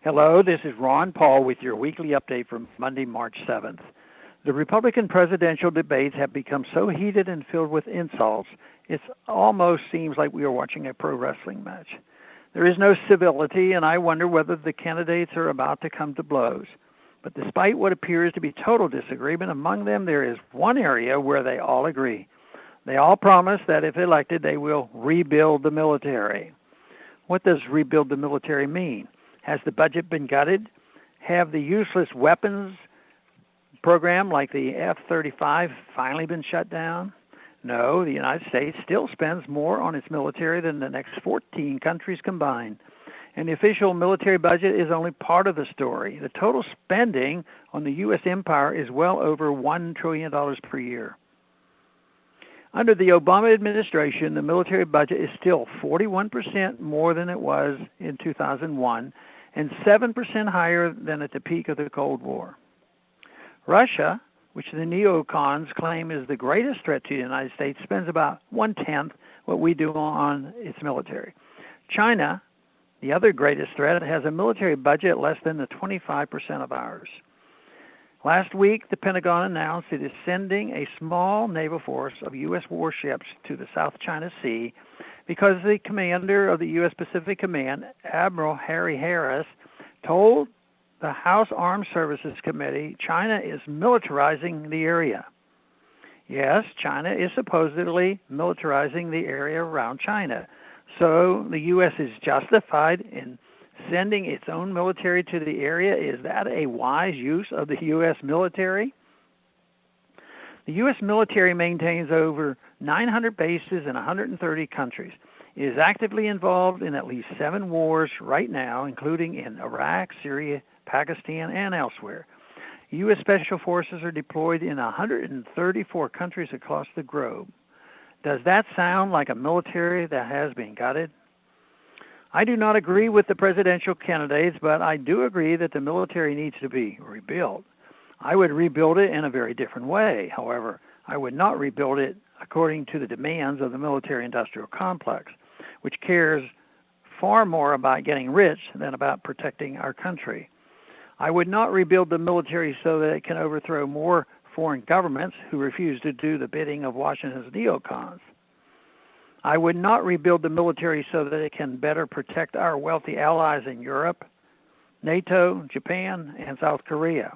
Hello, this is Ron Paul with your weekly update for Monday, March 7th. The Republican presidential debates have become so heated and filled with insults, it almost seems like we are watching a pro wrestling match. There is no civility, and I wonder whether the candidates are about to come to blows. But despite what appears to be total disagreement among them, there is one area where they all agree. They all promise that if elected, they will rebuild the military. What does rebuild the military mean? Has the budget been gutted? Have the useless weapons program like the F-35 finally been shut down? No, the United States still spends more on its military than the next 14 countries combined. And the official military budget is only part of the story. The total spending on the U.S. empire is well over $1 trillion per year. Under the Obama administration, the military budget is still 41% more than it was in 2001 and 7% higher than at the peak of the Cold War. Russia, which the neocons claim is the greatest threat to the United States, spends about one-tenth what we do on its military. China, the other greatest threat, has a military budget less than the 25% of ours. Last week, the Pentagon announced it is sending a small naval force of U.S. warships to the South China Sea because the commander of the U.S. Pacific Command, Admiral Harry Harris, told the House Armed Services Committee China is militarizing the area. Yes, China is supposedly militarizing the area around China. So the U.S. is justified in sending its own military to the area. Is that a wise use of the U.S. military? The U.S. military maintains over 900 bases in 130 countries. It is actively involved in at least 7 wars right now, including in Iraq, Syria, Pakistan, and elsewhere. U.S. Special Forces are deployed in 134 countries across the globe. Does that sound like a military that has been gutted? I do not agree with the presidential candidates, but I do agree that the military needs to be rebuilt. I would rebuild it in a very different way. However, I would not rebuild it according to the demands of the military-industrial complex, which cares far more about getting rich than about protecting our country. I would not rebuild the military so that it can overthrow more foreign governments who refuse to do the bidding of Washington's neocons. I would not rebuild the military so that it can better protect our wealthy allies in Europe, NATO, Japan, and South Korea.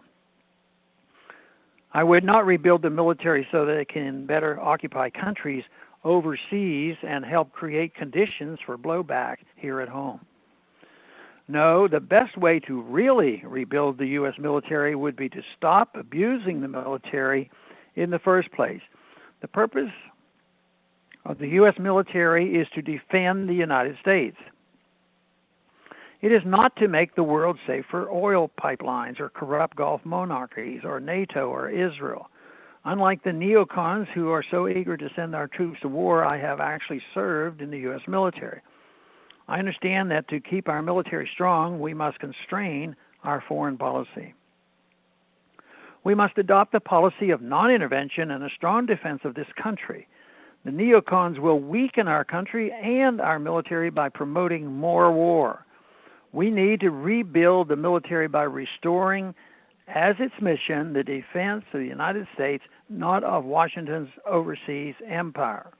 I would not rebuild the military so that it can better occupy countries overseas and help create conditions for blowback here at home. No, the best way to really rebuild the U.S. military would be to stop abusing the military in the first place. The purpose of the U.S. military is to defend the United States. It is not to make the world safe for oil pipelines or corrupt Gulf monarchies or NATO or Israel. Unlike the neocons who are so eager to send our troops to war, I have actually served in the U.S. military. I understand that to keep our military strong, we must constrain our foreign policy. We must adopt a policy of non-intervention and a strong defense of this country. The neocons will weaken our country and our military by promoting more war. We need to rebuild the military by restoring as its mission the defense of the United States, not of Washington's overseas empire.